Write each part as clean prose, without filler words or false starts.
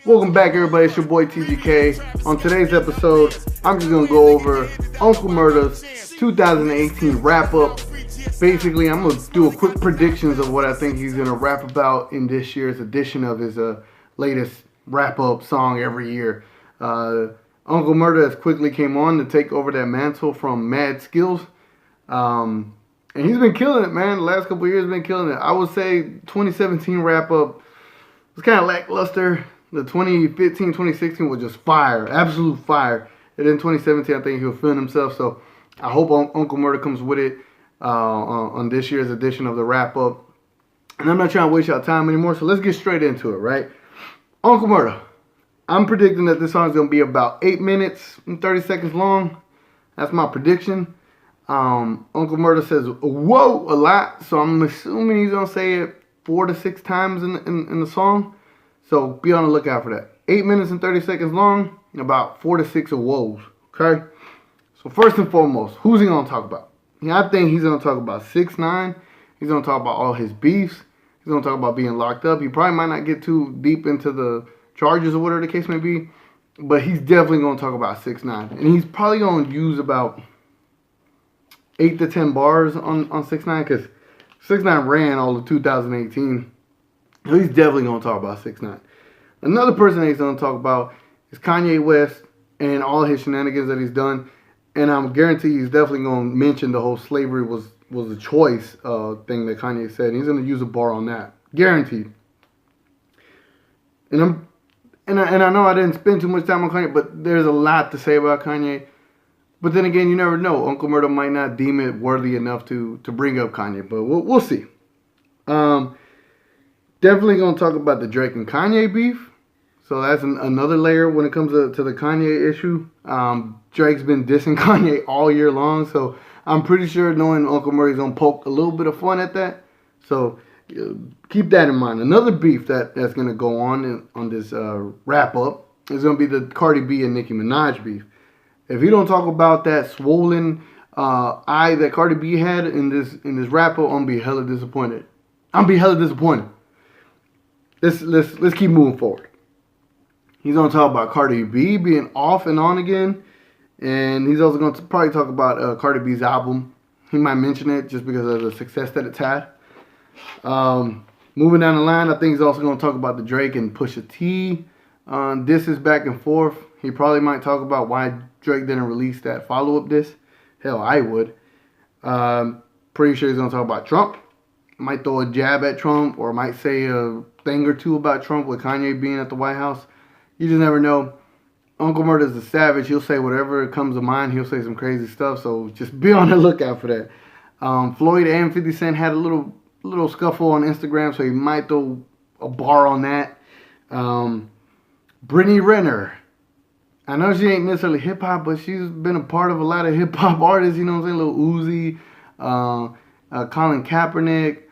Welcome back, everybody. It's your boy TGK. On today's episode, I'm just gonna go over Uncle Murda's 2018 wrap up. Basically, I'm gonna do a quick predictions of what I think he's gonna rap about in this year's edition of his latest wrap up song every year. Uncle Murda has quickly came on to take over that mantle from Mad Skills. And he's been killing it, man. The last couple of years, been killing it. I would say 2017 wrap up was kind of lackluster. The 2015, 2016 was just fire, absolute fire. And then 2017, I think he'll film himself. So I hope Uncle Murda comes with it on this year's edition of the wrap up. And I'm not trying to waste y'all time anymore, so let's get straight into it, right? Uncle Murda, I'm predicting that this song is going to be about 8 minutes and 30 seconds long. That's my prediction. Uncle Murda says whoa a lot, so I'm assuming he's going to say it 4 to 6 times in the song. So be on the lookout for that. 8 minutes and 30 seconds long, and about 4 to 6 of woes. Okay? So first and foremost, who's he going to talk about? I think he's going to talk about 6ix9ine. He's going to talk about all his beefs. He's going to talk about being locked up. He probably might not get too deep into the charges or whatever the case may be. But he's definitely going to talk about 6ix9ine. And he's probably going to use about 8 to 10 bars on 6ix9ine. Because 6ix9ine ran all of 2018. So he's definitely going to talk about 6ix9ine. Another person that he's going to talk about is Kanye West and all his shenanigans that he's done. And I'm guaranteed he's definitely going to mention the whole slavery was a choice thing that Kanye said. And he's going to use a bar on that. Guaranteed. And I know I didn't spend too much time on Kanye, but there's a lot to say about Kanye. But then again, you never know. Uncle Murda might not deem it worthy enough to bring up Kanye. But we'll see. Definitely going to talk about the Drake and Kanye beef. So that's another layer when it comes to the Kanye issue. Drake's been dissing Kanye all year long. So I'm pretty sure knowing Uncle Murda's going to poke a little bit of fun at that. So keep that in mind. Another beef that's going to go on this wrap up is going to be the Cardi B and Nicki Minaj beef. If you don't talk about that swollen eye that Cardi B had in this wrap up, I'm going to be hella disappointed. Let's keep moving forward. He's going to talk about Cardi B being off and on again. And he's also going to probably talk about Cardi B's album. He might mention it just because of the success that it's had. Moving down the line, I think he's also going to talk about the Drake and Pusha T. This is back and forth. He probably might talk about why Drake didn't release that follow-up disc. Hell, I would. Pretty sure he's going to talk about Trump. Might throw a jab at Trump or might say a thing or two about Trump with Kanye being at the White House. You just never know. Uncle Murda's a savage. He'll say whatever comes to mind. He'll say some crazy stuff. So just be on the lookout for that. Floyd and 50 Cent had a little scuffle on Instagram, so he might throw a bar on that. Brittany Renner. I know she ain't necessarily hip-hop, but she's been a part of a lot of hip-hop artists. You know what I'm saying? Lil Uzi, Colin Kaepernick.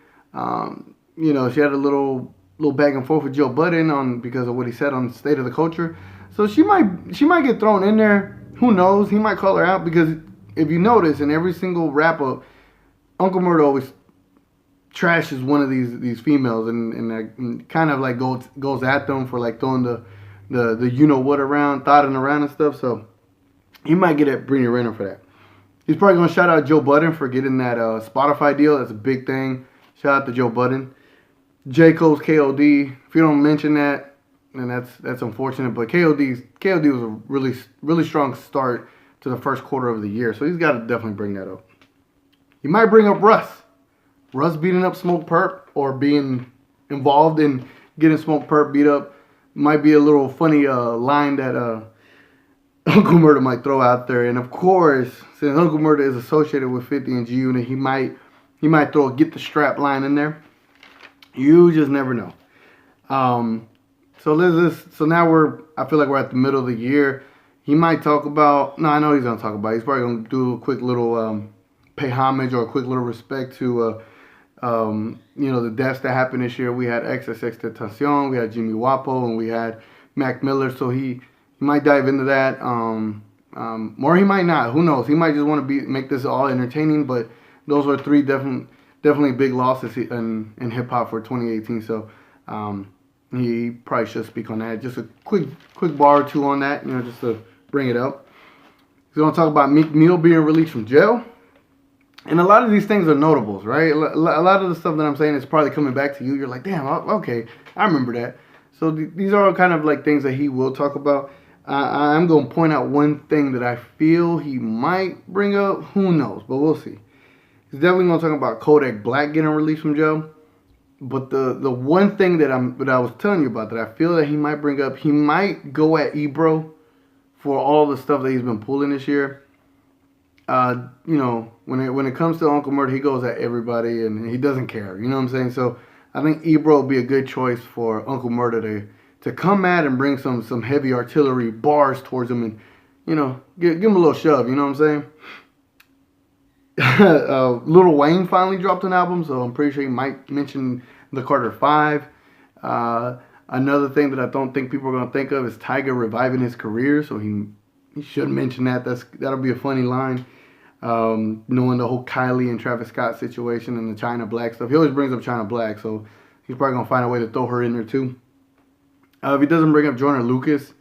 She had a little back and forth with Joe Budden because of what he said on State of the Culture. So she might get thrown in there. Who knows? He might call her out because if you notice in every single wrap up, Uncle Murda always trashes one of these females and kind of like goes at them for like throwing the you know what around, thotting around and stuff. So he might get at Brittany Renner for that. He's probably gonna shout out Joe Budden for getting that Spotify deal. That's a big thing. Shout out to Joe Budden. J. Cole's KOD. If you don't mention that, then that's unfortunate. But KOD was a really strong start to the first quarter of the year. So he's got to definitely bring that up. He might bring up Russ. Russ beating up Smoke Perp or being involved in getting Smoke Perp beat up might be a little funny line that Uncle Murda might throw out there. And of course, since Uncle Murda is associated with 50 and G-Unit, he might throw a get the strap line in there. You just never know. So now I feel like we're at the middle of the year. He might talk about, no, I know he's going to talk about it. He's probably going to do a quick little pay homage or a quick little respect to, the deaths that happened this year. We had XXXTentacion, we had Jimmy Wapo, and we had Mac Miller. So he might dive into that. Or he might not. Who knows? He might just want to make this all entertaining. But those are three definitely big losses in hip hop for 2018. So he probably should speak on that. Just a quick bar or two on that, just to bring it up. He's going to talk about Meek Mill being released from jail. And a lot of these things are notables, right? A lot of the stuff that I'm saying is probably coming back to you. You're like, damn, okay, I remember that. So these are all kind of like things that he will talk about. I'm going to point out one thing that I feel he might bring up. Who knows? But we'll see. He's definitely going to talk about Kodak Black getting released from jail. But the one thing that I was telling you about that I feel that he might bring up, he might go at Ebro for all the stuff that he's been pulling this year. When it comes to Uncle Murda, he goes at everybody and he doesn't care. You know what I'm saying? So I think Ebro would be a good choice for Uncle Murda to come at and bring some heavy artillery bars towards him and, give him a little shove. You know what I'm saying? Lil Wayne finally dropped an album, so I'm pretty sure he might mention the Carter 5. Another thing that I don't think people are going to think of is Tyga reviving his career, so he should mention that. That'll be a funny line. Knowing the whole Kylie and Travis Scott situation and the China Black stuff. He always brings up China Black, so he's probably going to find a way to throw her in there too. If he doesn't bring up Joyner Lucas,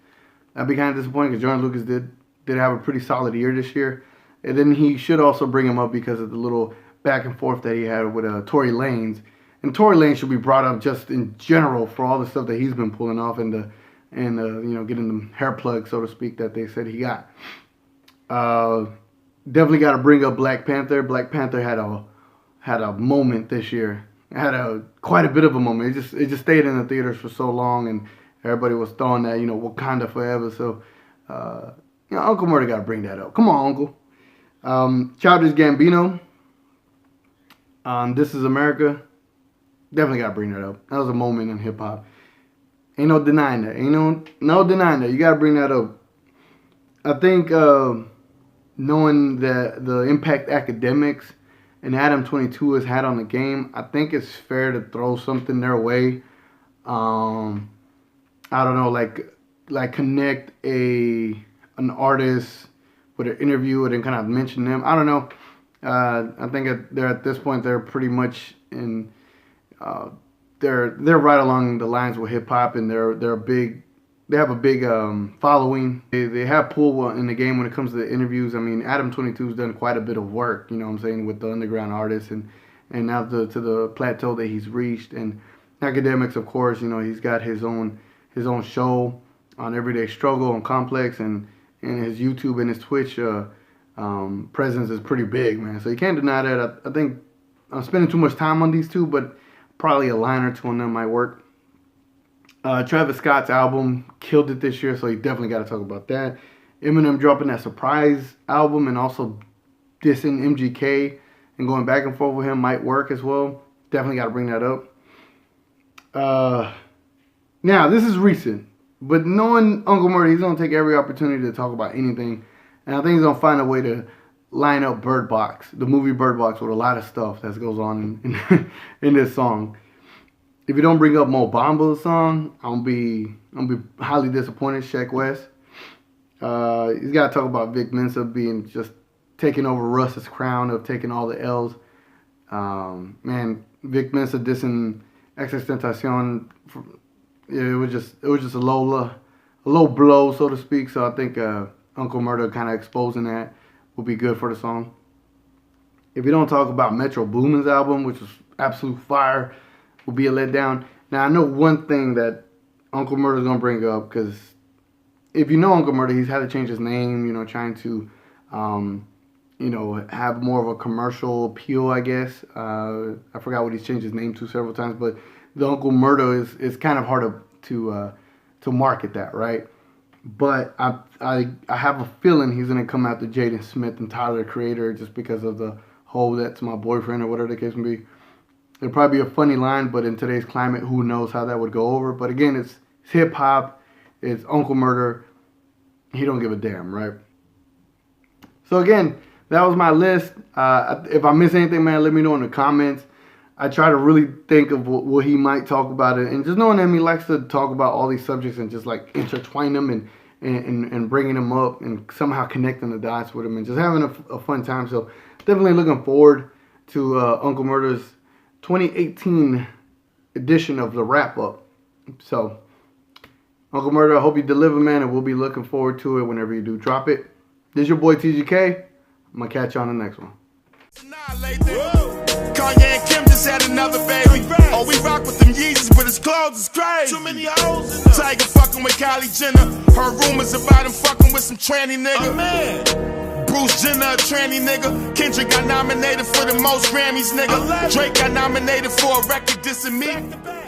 I'd be kind of disappointed because Joyner Lucas did have a pretty solid year this year. And then he should also bring him up because of the little back and forth that he had with Tory Lanez. And Tory Lanez should be brought up just in general for all the stuff that he's been pulling off and getting the hair plug, so to speak, that they said he got. Definitely got to bring up Black Panther. Black Panther had a moment this year. Had quite a bit of a moment. It just stayed in the theaters for so long, and everybody was throwing that, Wakanda forever. So, Uncle Murda got to bring that up. Come on, Uncle. Childish Gambino. This Is America. Definitely got to bring that up. That was a moment in hip hop. Ain't no denying that. Ain't no denying that. You got to bring that up. I think knowing the impact academics and Adam 22 has had on the game, I think it's fair to throw something their way. I don't know, like connect an artist with an interview and then kind of mention them. I don't know. I think they're at this point they're pretty much in. They're right along the lines with hip hop, and they have a big following. They have pull in the game when it comes to the interviews. I mean, Adam 22's done quite a bit of work, with the underground artists and now to the plateau that he's reached. And academics, of course, he's got his own show on Everyday Struggle and Complex, and his YouTube and his Twitch presence is pretty big, man. So you can't deny that. I think I'm spending too much time on these two, but probably a line or two on them might work. Travis Scott's album killed it this year, so you definitely got to talk about that. Eminem dropping that surprise album and also dissing MGK and going back and forth with him might work as well. Definitely got to bring that up. Now, this is recent, but knowing Uncle Murda, he's going to take every opportunity to talk about anything. And I think he's going to find a way to line up Bird Box, the movie Bird Box, with a lot of stuff that goes on in this song. If you don't bring up Mo Bamba's song, I'm be highly disappointed. Sheck West. He's got to talk about Vic Mensa being just taking over Russ's crown of taking all the L's. Man, Vic Mensa dissing XXXTentacion. It was just a low blow, so to speak. So I think Uncle Murda kind of exposing that will be good for the song. If you don't talk about Metro Boomin's album, which was absolute fire, will be a letdown. Now, I know one thing that Uncle Murda's going to bring up, because if you know Uncle Murda, he's had to change his name, trying to, have more of a commercial appeal, I guess. I forgot what he's changed his name to several times, but the Uncle Murda is kind of hard to market that, right? But I have a feeling he's going to come after Jaden Smith and Tyler, Creator, just because of the whole "that's my boyfriend" or whatever the case may be. It'd probably be a funny line, but in today's climate, who knows how that would go over. But again, it's hip-hop. It's Uncle Murda. He don't give a damn, right? So again, that was my list. If I miss anything, man, let me know in the comments. I try to really think of what he might talk about it. And just knowing him, he likes to talk about all these subjects and just like intertwine them and bringing them up and somehow connecting the dots with him and just having a fun time. So definitely looking forward to Uncle Murda's 2018 edition of the RapUp. So, Uncle Murda, I hope you deliver, man, and we'll be looking forward to it whenever you do drop it. This is your boy TGK. I'm going to catch you on the next one. Kanye and Kim just had another baby. Oh, we rock with them Yeezys, but his clothes is crazy. Too many hoes in them. Tiger fucking with Kylie Jenner. Heard rumors about him fucking with some tranny nigga. Oh, man. Bruce Jenner, a tranny nigga. Kendrick got nominated for the most Grammys, nigga. Drake got nominated for a record dissing me.